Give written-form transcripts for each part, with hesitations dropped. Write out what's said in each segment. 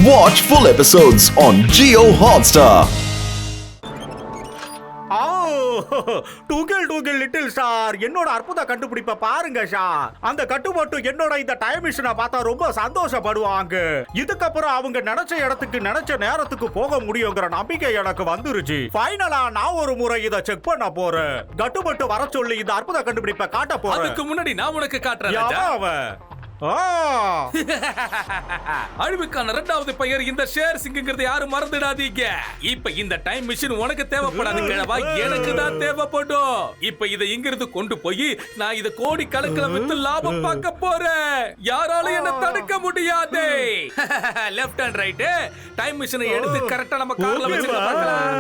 Watch full episodes on Jio Hotstar. டூகிள் little star என்னோட அற்புத கண்டுபிடிப்பை பாருங்க ஷார். அந்த கட்டுப்பாட்டு என்னோட இந்த டைம் மிஷினை பார்த்தா ரொம்ப சந்தோஷப்படுவாங்க. இதுக்கப்புறம் அவங்க நினைச்ச இடத்துக்கு நினைச்ச நேரத்துக்கு போக முடியுங்கிற நம்பிக்கை எனக்கு வந்துருச்சு. ஃபைனலா நான் ஒரு முறை இதை செக் பண்ண போறேன். கட்டுப்பாட்டு வர சொல்லி இந்த அற்புத கண்டுபிடிப்பை காட்ட போறேன். அதுக்கு முன்னாடி நான் உனக்கு காட்டுறேன். அழிவுக்கான இரண்டாவது பெயர் இந்த ஷேர் சிங்கிறது யாரும் மறந்துடாதீங்க. இப்ப இந்த டைம் மிஷின் உனக்கு தேவைப்படாது கிழவா, எனக்கு தான் தேவைப்படும். இப்ப இதை இங்கிருந்து கொண்டு போய் நான் இதை கோடி கணக்கில் வித்து லாபம் பார்க்க போறேன். யாராலும் என்ன தடுக்க முடியாது. லெஃப்ட் அண்ட் ரைட் டைம் மிஷினை எடுத்து கரெக்டா நம்ம கார்ல வச்சு பார்க்கலாம்.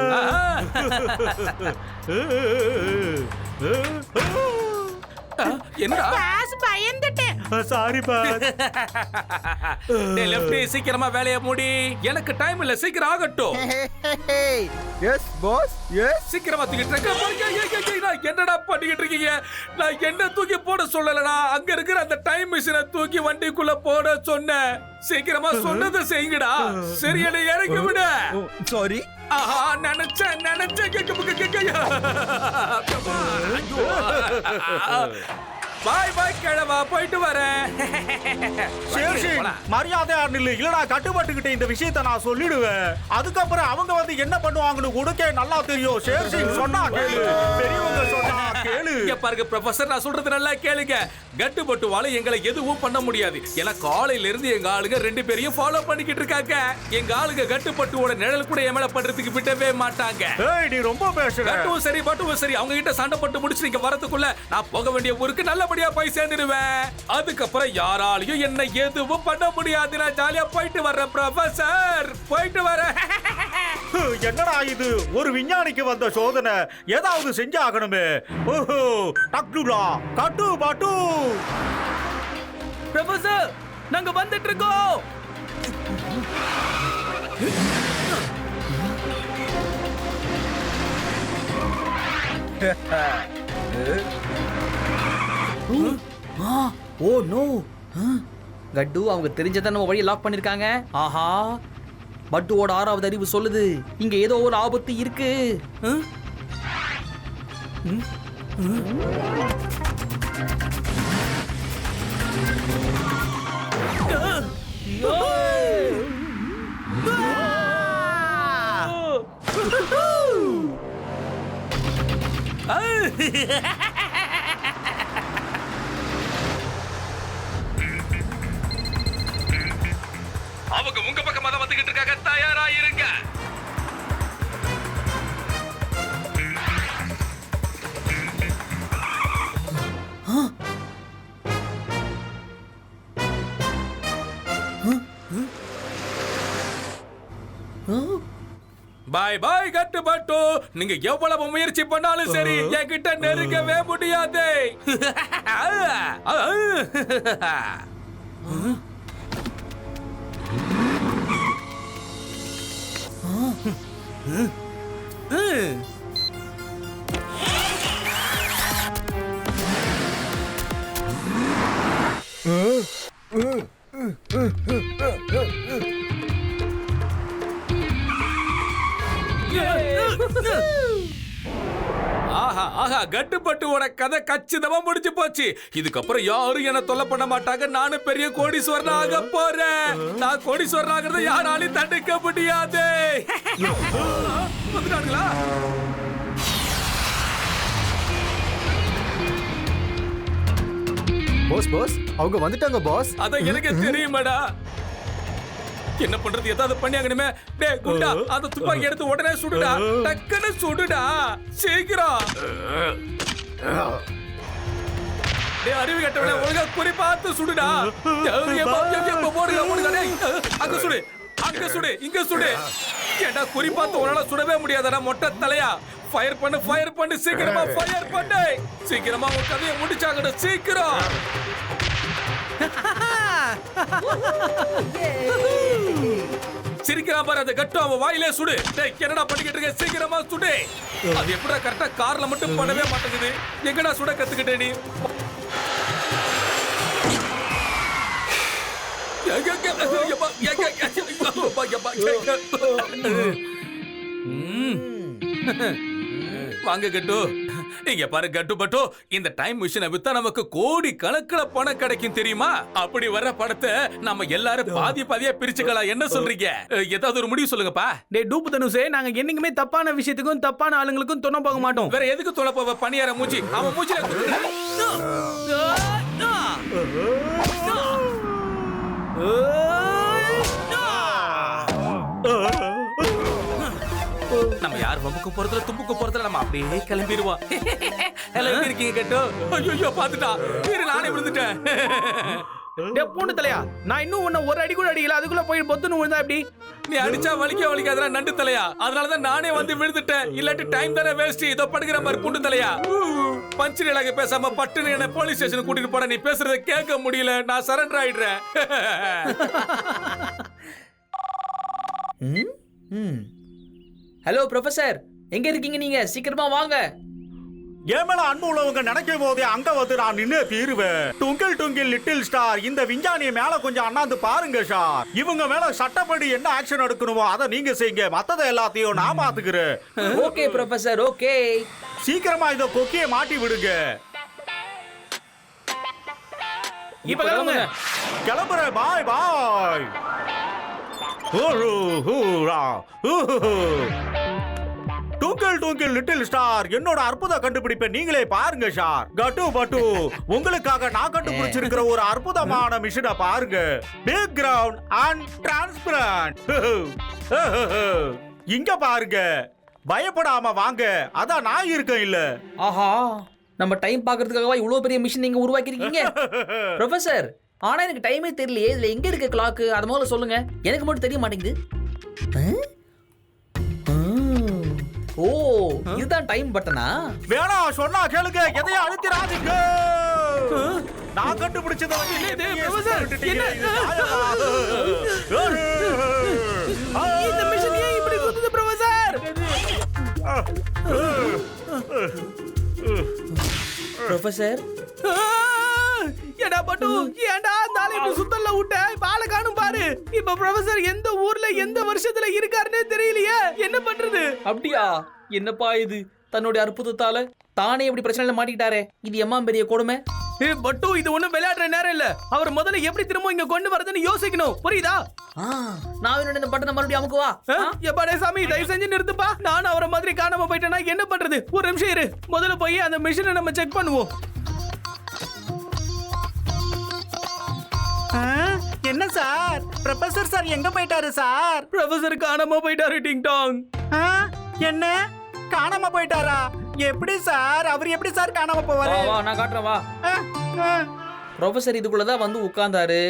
என்னடா பாஸ் பயந்துட்டேன். Sorry boss. டேய் லெஃப்ட் சீக்கிரமா வேலைய மூடி. எனக்கு டைம் இல்ல, சீக்கிரம் ஆகட்டும். Yes boss yes. சீக்கிரமா தூக்கிட்டு இருக்க. என்னடா பண்ணிக்கிட்டு இருக்கீங்க? நான் என்ன தூக்கி போட சொல்லலடா. அங்க இருக்கிற அந்த டைம் மிஷினை தூக்கி வண்டிக்குள்ள போட சொன்னேன். சீக்கிரமா சொன்னதை செய்யுங்கடா. சரி என்னை இறக்கி விடு. சாரி. ஆஹா நினைச்சேன். பாய் கிழவா, போயிட்டு வரேன். மரியாதை இல்லடா, கட்டுப்பட்டுக்கிட்ட இந்த விஷயத்தை நான் சொல்லிடுவேன். அதுக்கப்புறம் அவங்க வந்து என்ன பண்ணுவாங்கன்னு உனக்கே நல்லா தெரியும். ஷேர்சிங் சொன்னா கேளு, பெரியவங்க சொன்னா கேளு. பாருங்க ப்ரொஃபசர், நான் சொல்றது நல்லா கேளுங்க. கட்டுப்பட்டுவால எங்களை எதுவும் பண்ண முடியாது. ஏன்னா காலையில இருந்து எங்க ஆளுங்க ரெண்டு பேரையும் ஃபாலோ பண்ணிக்கிட்டு இருக்காங்க. எங்க ஆளுங்க கட்டுப்பட்டுவோட நிழல் கூட என் மேல பண்றதுக்கு விட்டவே மாட்டாங்க. நீ ரொம்ப பேசுற. கட்டுவும் சரி பட்டுவும் சரி, அவங்க கிட்ட சண்டை போட்டு முடிச்சு நீங்க வரதுக்குள்ள நான் போக வேண்டிய ஊருக்கு நல்லபடியா போய் சேர்ந்துடுவேன். அதுக்கப்புறம் யாராலையும் என்ன எதுவும் பண்ண முடியாது. நான் ஜாலியா போயிட்டு வர்றேன் ப்ரொஃபசர், போயிட்டு வரேன். என்னடா இது, ஒரு விஞ்ஞானிக்கு வந்த சோதனை. ஏதாவது செஞ்சாகணுமே. ஓஹோ டக்டுலா கட்டு பாட்டு. ப்ரொஃபசர் நாங்க வந்துட்டு இருக்கோம். Oh no. கட்டு அவங்க தெரிஞ்சதான் நம்ம வழியை லாக் பண்ணிருக்காங்க. ஆஹா, பட்டுவோட ஆறாவது அறிவு சொல்லுது இங்க ஏதோ ஒரு ஆபத்து இருக்கு. அவங்க உங்க பக்கமா தான் வந்துகிட்டு இருக்காங்க. தயாரா இருங்க. பாய் பாய் கட்டுப்பட்டு. நீங்க எவ்வளவு முயற்சி பண்ணாலும் சரி என்கிட்ட நெருங்கவே முடியாது. ஆஹா ஆஹா, கட்டுப்பட்டுவோட கதை கச்சிதமா முடிஞ்சு போச்சு. இதுக்கப்புறம் யாரும் என்ன தொல்லை பண்ண மாட்டாங்க. நானும் பெரிய கோடீஸ்வரன் ஆக போறேன். நான் கோடீஸ்வரன் ஆகிறத யாராலையும் தடுக்க முடியாது. வந்துட்டாங்களா? பாஸ் அவங்க வந்துட்டாங்க பாஸ். அதான் எனக்கு தெரியுமாடா. என்ன பண்றது, ஏதாவது பண்ணியாங்கணுமே. டேய் குண்டா, அந்த துப்பாக்கி எடுத்து உடனே சுடுடா. டக்குன்னு சுடுடா, சீக்கிரம். டேய் அறிவு கெட்டவனே, ஒழுங்கா குறி பார்த்து சுடுடா. அங்க சுடு, அங்க சுடு, இங்க சுடு. ஏண்டா குறி பார்த்து உன்னால சுடவே முடியாதடா மொட்டை தலையா. ஃபயர் பண்ணு சீக்கிரமா ஃபயர் பண்ணு. சீக்கிரமா உன் கதையை முடிச்சாங்கடா, சீக்கிரம். சிரிக்கிறான் பாரு அந்த கட்டு, அவன் வாயிலே சுடு. டேய் என்னடா பண்ணிக்கிட்டு இருக்க, சீக்கிரமா சுடு. அது எப்படா கரெக்டா கார்ல மட்டும் பண்ணவே மாட்டேங்குது. எங்கடா சுட கத்துக்கிட்டே நீ? வாங்க கட்டு. இங்க பாரு கட்டு பட்டு, இந்த டைம் மிஷினை வித்தா நமக்கு கோடி கணக்குல பணம் கிடைக்கும் தெரியுமா? அப்படி வர்ற பணத்தை நம்ம எல்லாரும் பாதி பாதியா பிரிச்சுக்கலாம். என்ன சொல்றீங்க? ஏதாவது ஒரு முடிவு சொல்லுங்கப்பா. டேய் டூப்பு தனுசே, நாங்க என்னைக்குமே தப்பான விஷயத்துக்கும் தப்பான ஆளுங்களுக்கும் துணை போக மாட்டோம். வேற எதுக்கு தொலை போவ? பணியார மூஞ்சி, அவன் மூஞ்சில குத்துறேன். நம்ம யார் வம்புக்கு போறதுல தும்புக்கு போறதுல நம்ம அப்படியே கிளம்பிடுவோம். எல்லாம் இருக்கீங்க கேட்டோ? ஐயோ பாத்துட்டா, இரு நானே விழுந்துட்டேன். டேய் பூண்டு தலையா, நான் இன்னும் உன்னை ஒரு அடி கூட அடிக்கல, அதுக்குள்ள போய் பொத்துன்னு விழுந்தா எப்படி? நீ அடிச்சா வலிக்காதடா நண்டு தலையா. அதனாலதான் நானே வந்து விழுந்துட்டேன். இல்லாட்டி டைம் தானே வேஸ்ட். இதோ படுக்கிற மாதிரி பூண்டு தலையா. பஞ்சு நிலாக பேசாம பட்டுன்னு என்ன போலீஸ் ஸ்டேஷன் கூட்டிட்டு போட. நீ பேசுறத கேட்க முடியல. நான் சரண்டர் ஆயிடுறேன். ஹலோ ப்ரொஃபசர், எங்க இருக்கீங்க நீங்க? சீக்கிரமா வாங்க. என் மேல அன்பு உள்ளவங்க நினைக்கும் போதே அங்க வந்து நான் நின்னு தீருவேன். டுங்கிள் டுங்கிள் லிட்டில் ஸ்டார், இந்த விஞ்ஞானிய மேல கொஞ்சம் அண்ணாந்து பாருங்க சார். இவங்க மேல சட்டப்படி என்ன ஆக்ஷன் எடுக்கணுமோ அதை நீங்க செய்யுங்க. மத்தத எல்லாத்தையும் நான் பாத்துக்கிறேன். Okay professor, okay. சீக்கிரமா இந்த கொக்கியை மாட்டி விடுங்க. இப்ப கிளம்புங்க. கிளம்புறேன். பாய் பாய். டுங்கிள் டுங்கிள் லிட்டில் ஸ்டார், என்னோட அற்புத கண்டுபிடிப்பை நீங்களே பாருங்க சார். கட்டு பட்டு, உங்களுக்காக நான் கண்டுபிடிச்சிருக்கிற ஒரு அற்புதமான மிஷினை பாருங்க. Big ground and transparent. இங்க பாருங்க, பயப்படாம வாங்க. அதான் நான் இருக்கேன் இல்ல. ஆஹா, நம்ம டைம் பார்க்கறதுக்காகவா இவ்வளவு பெரிய மிஷின் நீங்க உருவாக்கிருக்கீங்க? ப்ரொஃபசர், ஆனா எனக்கு டைமே தெரியலையே. இதுல எங்க இருக்கு கிளாக்? அத முதல்ல சொல்லுங்க. எனக்கு மட்டும் தெரிய மாட்டேங்குது. ஓ, இதுதான் டைம் பட்டனா? வேணா சொன்னா கேளுங்க, எதையும் அழுத்திராதீங்க. நான் கண்டுபிடிச்சத இந்த மிஷன் ஏன் இப்படி சுத்துது ப்ரொஃபசர்? ப்ரொஃபசர், ஏடா பட்டு, ஏன்டா அந்த ஆளை இப்படி சுத்தல்ல விட்ட? பாலை காணும் பாரு. இப்ப ப்ரொஃபசர் எந்த ஊர்ல எந்த வருஷத்துல இருக்காருன்னே தெரியலையே. என்ன பண்றது? அப்படியா? என்னப்பா இது? தன்னுடைய அற்புதத்தால தானே இப்படி பிரச்சனையில மாட்டிக்கிட்டாரே. இது எம்மா பெரிய கொடுமை. பட்டு, இது ஒண்ணும் விளையாடுற நேரம் இல்ல. அவர் முதல்ல எப்படி திரும்ப இங்க கொண்டு வரதுன்னு யோசிக்கணும். புரியுதா? நான் என்னோட இந்த பட்டனை மறுபடியும் அமுக்குவா? எப்பாடே சாமி, தயவு செஞ்சு நிறுத்துப்பா. நான் அவரை மாதிரி காணாம போயிட்டேன்னா என்ன பண்றது? ஒரு நிமிஷம் இரு. முதல்ல போய் அந்த மிஷினை நம்ம செக் பண்ணுவோம். என்ன சார், ப்ரொஃபசர் சார் எங்க போயிட்டாரு சார்? ப்ரொஃபசர் காணாம போயிட்டாரு. டிங் டாங். என்ன காணாம போயிட்டாரா? எப்படி சார்? அவர் எப்படி சார் காணாம போவாரு? வா, நான் காட்டுறேன் வா. ப்ரொஃபசர் இதுக்குள்ளதான் வந்து உட்கார்ந்தாரு.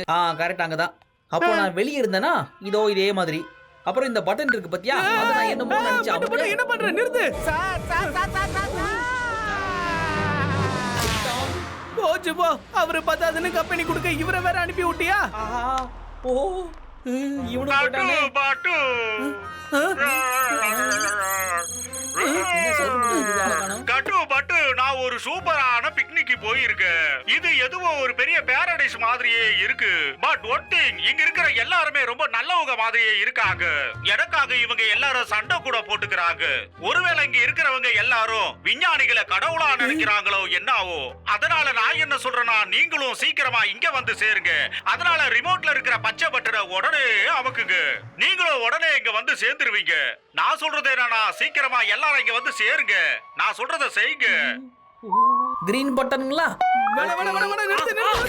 கரெக்ட், அங்கதான். அப்போ நான் வெளியே இருந்தேனா இதோ இதே மாதிரி. அப்புறம் இந்த பட்டன் இருக்கு பத்தியா? அது நான் என்னமோ நினைச்சேன். என்ன பண்ற? நிறுத்து sir sir sir sir sir. போச்சு போ. அவரு பத்தாதுன்னு கம்பெனி கொடுக்க இவரை வேற அனுப்பி விட்டியா? ஓ, இவனு போட்டானே. பாட்டு கட்டு பட்டு, நான் ஒரு சூப்பரான பிக்னிக்கு போயிருக்கேன். இது எதுவும் ஒரு பெரிய பாரடைஸ் மாதிரியே இருக்கு. பட் ஒன் திங், இங்க இருக்கிற எல்லாருமே ரொம்ப நல்லவங்க மாதிரியே இருக்காங்க. எனக்காக இவங்க எல்லாரும் சண்டை கூட போட்டுக்கிறாங்க. ஒருவேளை இங்க இருக்கிறவங்க எல்லாரும் விஞ்ஞானிகளை கடவுளா நினைக்கிறாங்களோ என்னவோ. அதனால நான் என்ன சொல்றேன்னா, நீங்களும் சீக்கிரமா இங்க வந்து சேருங்க. அதனால ரிமோட்ல இருக்கிற பச்சை பட்டனை உடனே அமுக்குங்க. நீங்களும் உடனே இங்க வந்து சேர்ந்துருவீங்க. நான் சொல்றது என்னன்னா, சீக்கிரமா எல்லாரும் இங்க வந்து சேருங்க. நான் சொல்றத செய்யுங்க. கிரீன் பட்டனுங்களா? வேணா வேணா வேணா வேணா, நிறுத்து நிறுத்து.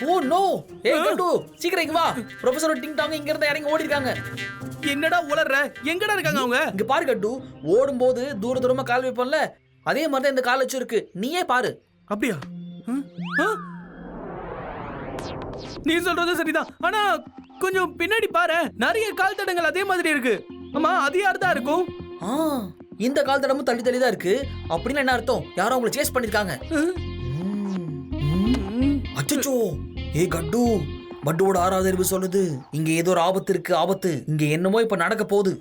Oh no. ஏய் கட்டு, சீக்கிரம் இங்க வா. ப்ரொஃபசர் டிங் டாங் இங்க இருந்து இறங்கி ஓடி இருக்காங்க. என்னடா உளறற? எங்கடா இருக்காங்க அவங்க? இங்க பாரு கட்டு, ஓடும்போது தூர தூரமா கால் வைப்போம்ல, அதே மாதிரி தான் இந்த கால் வச்சு இருக்கு. நீயே பாரு. அப்படியா? நீ சொல்றது சரிதான். ஆனா கொஞ்சம் பின்னாடி பாரு, நிறைய கால் தடங்கள் அதே மாதிரி இருக்கு. அம்மா அது யார் தான் இருக்கும்? ஆ, இந்த கால் தடமும் தள்ளி தள்ளி தான் இருக்கு. அப்படின்னு என்ன அர்த்தம்? யாரோ உங்களை சேஸ் பண்ணிருக்காங்க. அச்சச்சோ, ஏய் கட்டு, பட்டுவோட 6வது அறிவு சொல்லுது இங்க ஏதோ ஒரு ஆபத்து இருக்கு. ஆபத்து இங்க என்னமோ இப்ப நடக்க போகுது.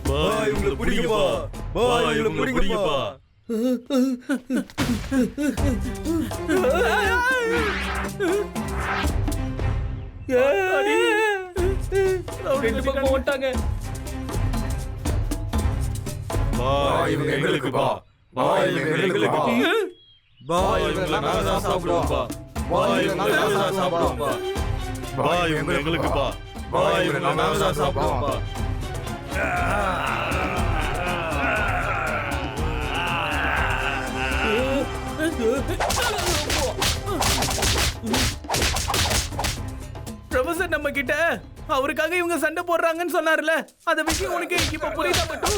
பாய் உங்களை பிடிங்கப்பா. பாய் உங்களை பிடிங்கப்பா. ரெண்டு பக்கம் ஓட்டாங்க. பாய் இவங்க எங்களுக்குப்பா. பாய் இவங்க எங்களுக்குப்பா. பாய் இவங்க நாங்க தான் சாப்பிடுவோம்ப்பா. பாய் இவங்க நாங்க தான் சாப்பிடுவோம்ப்பா. பாய் இவங்க எங்களுக்குப்பா. பாய் இவங்க நாங்க தான் சாப்பிடுவோம்ப்பா. ப்ரொஃபசர் நம்ம கிட்ட அவருக்காக இவங்க சண்டை போடுறாங்கன்னு சொன்னார்ல, அத விஷயம் உனக்கு இப்ப புரியுதா பட்டு?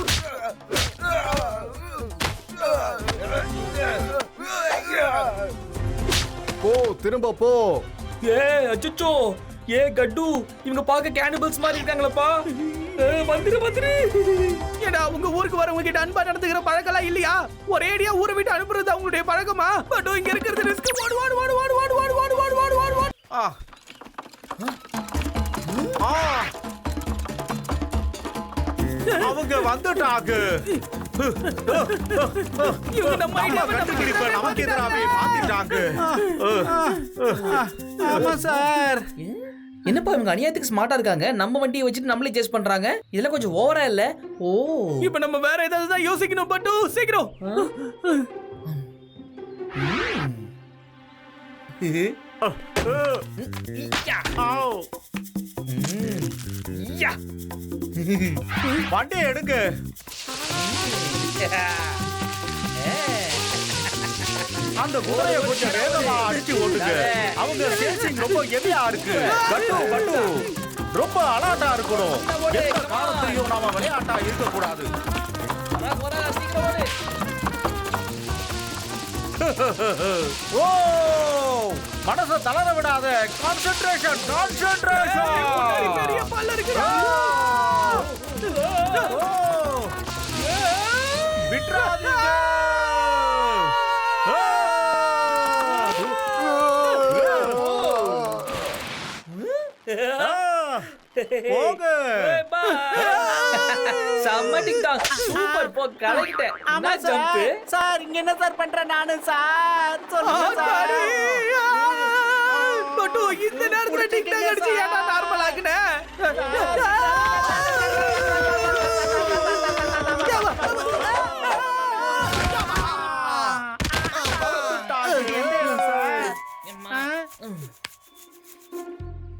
போ, திரும்ப போ. ஏ அச்சச்சோ, ஏ கட்டு, இவங்க பார்க்க கேனிபல்ஸ் மாதிரி இருக்காங்களப்பா. வந்துரு வந்துரு. ஏடா உங்க ஊருக்கு வரவங்க கிட்ட அன்பா நடந்துக்கிற பழக்கம்லாம் இல்லையா? ஒரேடியா ஊரை விட்டு அனுப்புறது அவங்களுடைய பழக்கமா? பட் இங்க இருக்கிறது ரிஸ்க். வாடு வாடு வாடு வாடு வாடு வாடு வாடு வாடு வாடு வாடு வாடு. அவங்க வந்துட்டாங்க. இவங்க நம்ம ஐடியாவை கண்டுபிடிப்ப நமக்கு எதிராவே மாத்திட்டாங்க. ஆமா சார். என்னப்பா இவங்க அநியாயத்துக்கு ஸ்மார்ட்டா இருக்காங்க. நம்ம வண்டியை வச்சுட்டு நம்மளே சேஸ் பண்றாங்க. இதெல்லாம் கொஞ்சம் ஓவரா இல்ல? ஓ, இப்ப நம்ம வேற ஏதாவது தான் யோசிக்கணும் பட்டு. சீக்கிரம். வண்டி எடுங்க. அந்த குதிரையை கொஞ்சம் வேகமா அடிச்சு ஓட்டுங்க. அவங்க சேசிங் ரொம்ப ஹெவியா இருக்கு. பட்டு பட்டு ரொம்ப அலாட்டா இருக்கணும். எந்த காலத்திலையும் நாம விளையாட்டா இருக்க கூடாது. ஓ, மனச தளர விடாத. Concentration concentration. பெரிய பல்ல இருக்கு. விட்றாதீங்க. போங்க. செம்ம டிக்டாக். சூப்பர் போ, கலக்கிட்டேன். என்ன ஜம்ப்? சார் இங்க என்ன சார் பண்றேன் நானு சார்? சொல்லுங்க சார். பட்டு இந்த நேரத்துல டிக்டாக் அடிச்சு ஏன்டா நார்மல் ஆக்குனே?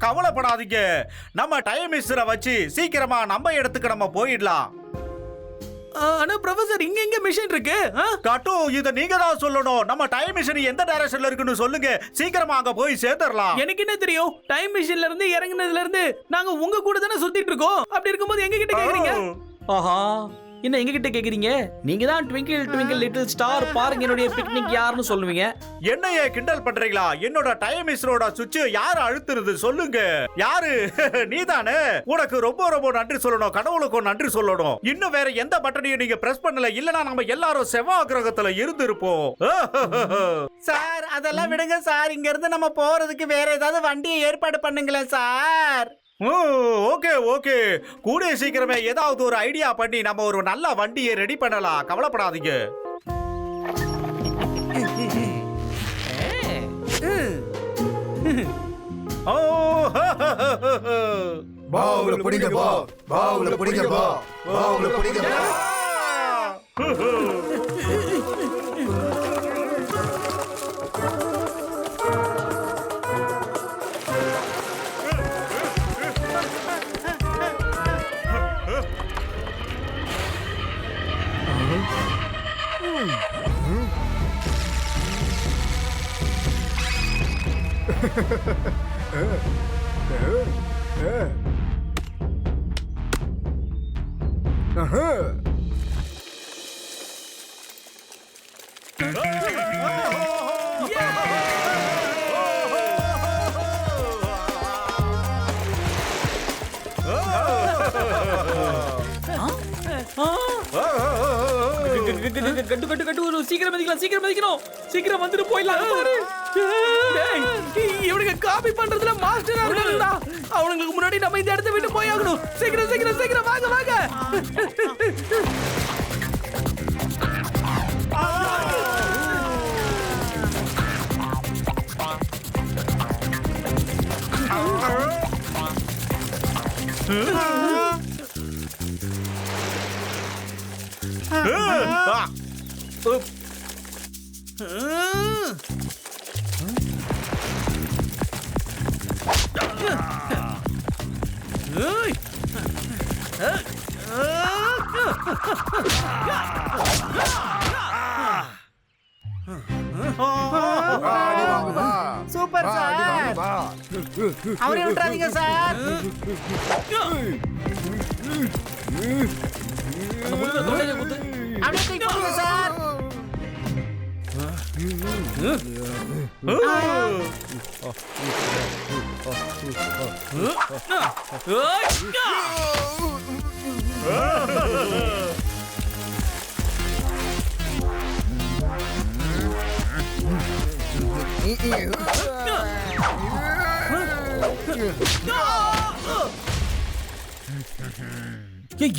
கவலைப்படாதீங்க. நம்ம டைம் மிஸ்ஸரை வச்சு சீக்கிரமா நம்ம இடத்துக்கு நம்ம போயிடலாம். ஆனா ப்ரொஃபசர் இங்க எங்க மிஷன் இருக்கு? கட்டு, இத நீங்க தான் சொல்லணும். நம்ம டைம் மிஷன் எந்த டைரக்ஷன்ல இருக்குன்னு சொல்லுங்க. சீக்கிரமா அங்க போய் சேர்ந்துடலாம். எனக்கு என்ன தெரியும்? டைம் மிஷின்ல இருந்து இறங்குனதுல இருந்து நாங்க உங்க கூட தானே சுத்திட்டு இருக்கோம். அப்படி இருக்கும்போது எங்க கிட்ட கேக்குறீங்க? ஆஹா, என்ன எங்க கிட்ட கேக்குறீங்க? நீங்க தான் ட்விங்கிள் ட்விங்கிள் லிட்டில் ஸ்டார் பாருங்க என்னுடைய பிக்னிக் யாருன்னு சொல்லுவீங்க. என்னைய கிண்டல் பண்றீங்களா? என்னோட டைம் மிஷனோட சுவிட்ச் யாரு அழுத்துறது சொல்லுங்க. யாரு? நீதானே. உனக்கு ரொம்ப ரொம்ப நன்றி சொல்லணும். கடவுளுக்கும் நன்றி சொல்லணும். இன்னும் வேற எந்த பட்டனையும் நீங்க பிரஸ் பண்ணல. இல்லனா நம்ம எல்லாரும் செவ்வாய் கிரகத்துல இருந்திருப்போம். சார் அதெல்லாம் விடுங்க சார். இங்க இருந்து நம்ம போறதுக்கு வேற ஏதாவது வண்டியை ஏற்பாடு பண்ணுங்களேன் சார். ஓகே ஓகே, கூடிய சீக்கிரமே ஏதாவது ஒரு ஐடியா பண்ணி நம்ம ஒரு நல்ல வண்டியை ரெடி பண்ணலாம். கவலைப்படாதீங்க. பாவுல பிடிங்க பா. பாவுல பிடிங்க பா. பாவுல பிடிங்க பா. கட்டு கட்டு கட்டு சீக்கிரம் மதிக்கலாம் சீக்கிரம் வந்துட்டு போயிடலாம் பாரு. இவனுக்கு காப்பி பண்றதுல மாஸ்டர் ஆகணும்டா. அவனுங்களுக்கு முன்னாடி நம்ம இந்த இடத்தை விட்டு போய் ஆகணும். சீக்கிரம் வாங்க வாங்க. Super sir. அவரை விட்டுறாதீங்க சார். அப்படியே தூக்கி போடுங்க சார்.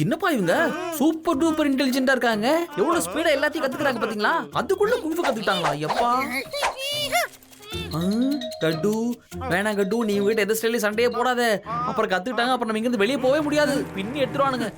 என்னப்பா இவங்க சூப்பர் டூப்பர் இன்டெலிஜென்ட்டா இருக்காங்க. எவ்வளவு ஸ்பீடா எல்லாத்தையும் கத்துக்கிறாங்க பாத்தீங்களா? அதுக்குள்ள குங்ஃபு கத்துக்கிட்டாங்களா? எப்பா கட்டு வேணாம் கட்டு, நீ இவங்க கிட்ட எந்த ஸ்டைல சண்டையே போடாத. அப்புறம் கத்துக்கிட்டாங்க, அப்புறம் நம்ம இங்க இருந்து வெளியே போகவே முடியாது. பின்னி எடுத்துருவானுங்க.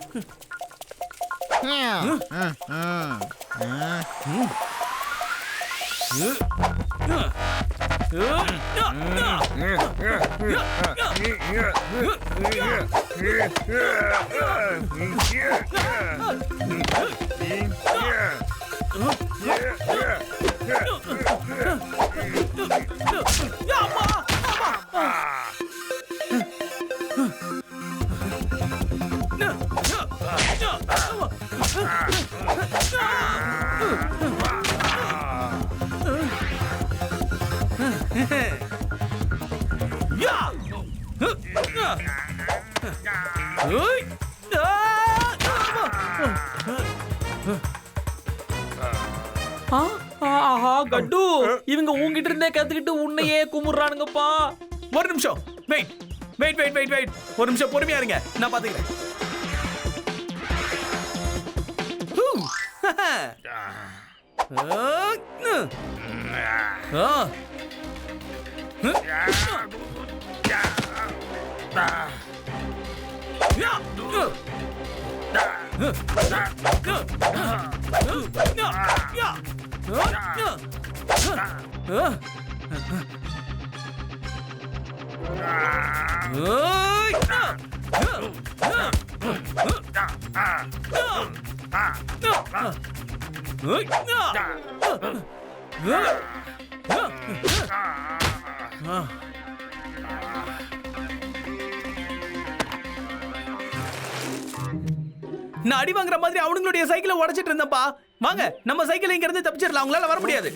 கட்டு இவங்க உங்ககிட்ட இருந்தே கத்துக்கிட்டு உன்னையே குமுறானுங்கப்பா. ஒரு நிமிஷம் வெயிட். ஒரு நிமிஷம் பொறுமையா இருங்க, நான் பாத்துக்கிறேன். நான் அடி வாங்குற மாதிரி அவனுங்களுடைய சைக்கிளை உடைச்சிட்டு இருந்தப்பா. வாங்க நம்ம சைக்கிள் இங்க இருந்து தப்பிச்சிடலாம், அவங்களால வர முடியாது.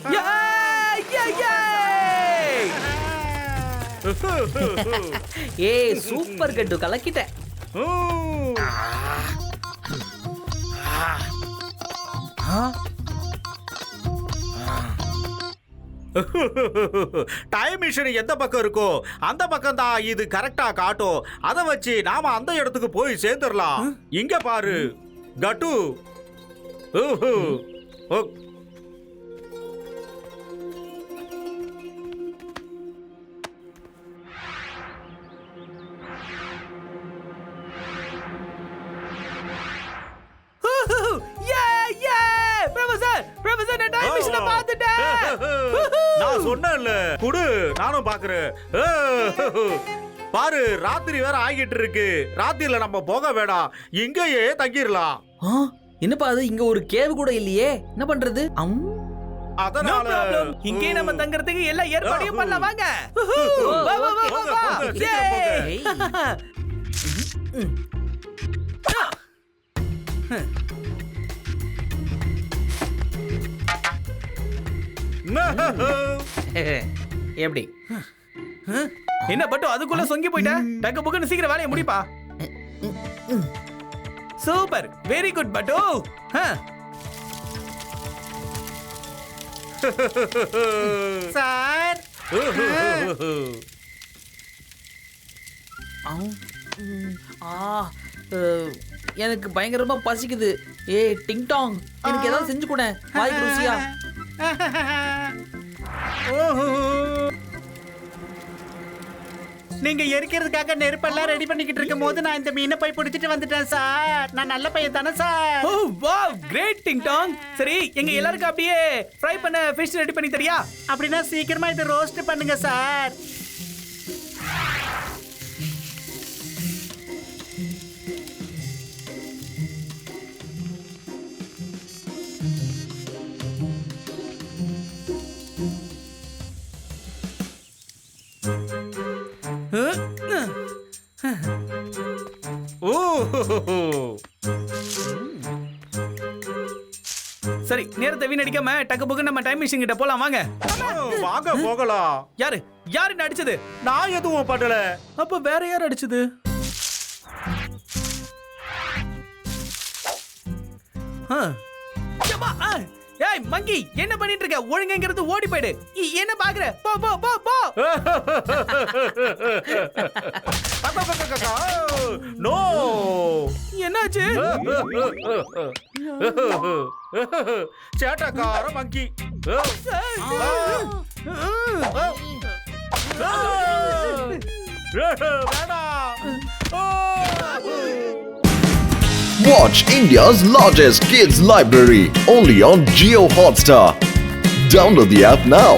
ஏய் சூப்பர் கட்டு, கலக்கிட்ட. டைம் மிஷின் எந்த பக்கம் இருக்கோ அந்த பக்கம் தான் இது கரெக்டா காட்டும். அதை வச்சு நாம அந்த இடத்துக்கு போய் சேர்ந்துடலாம். இங்க பாரு கட்டு. நான் சொன்னேன்ல குடு, நானும் பாக்குறேன். பாரு ராத்திரி வேற ஆகிட்டு இருக்கு. ராத்திரில நம்ம போக வேண்டாம், இங்கேயே தங்கிடலாம். என்னப்பா அது, இங்க ஒரு கேவ் கூட இல்லையே, என்ன பண்றது? No அதனால problem. இங்கே நம்ம தங்கறதுக்கு எல்லா ஏற்பாடையும் பண்ணலாம் வாங்க. வா வா வா வா, வா. போங்க, சீக்கிரம் போங்க. Yay! எப்படி என்ன பட்டு அதுக்குள்ள சொங்கி போயிட்ட? டக்கு புக்குன்னு சீக்கிரம் வேலையை முடிப்பா. சூப்பர், வெரி குட் பட்டு. சார் எனக்கு பயங்கரமா பசிக்குது. ஏய் டிங் டாங், எனக்கு ஏதாவது செஞ்சு கூட வாய்க்கு ருசியா. நீங்க எரிக்கிறதுக்காக நெருப்பெல்லாம் ரெடி பண்ணிக்கிட்டு இருக்கும் போது நான் இந்த மீனை போய் பிடிச்சிட்டு வந்துட்டேன் சார். நான் நல்ல பையன் தானே sir? Oh wow, great ding dong. சரி, எங்க எல்லாருக்கும் அப்படியே ஃப்ரை பண்ண ஃபிஷ் ரெடி பண்ணி தரியா? அப்படின்னா சீக்கிரமா இதை ரோஸ்ட் பண்ணுங்க சார். சரி, நேரத்தை வீணடிக்காம டக்கு புக்கு நம்ம டைம் மிஷின் கிட்ட போலாம் வாங்க. வாங்க போகலாம். யாரு யாரு என்ன அடிச்சது? நான் எதுவும் பண்ணல. அப்ப வேற யார் அடிச்சது? ஏய் மங்கி, என்ன பண்ணிட்டு இருக்க? ஒழுங்குங்கிறது ஓடி போயிடு. என்ன பாக்குற? போ போ போ போ. நோ என்னாச்சு? சேட்டக்கார மங்கி. Watch India's largest kids library only on Jio Hotstar. Download the app now.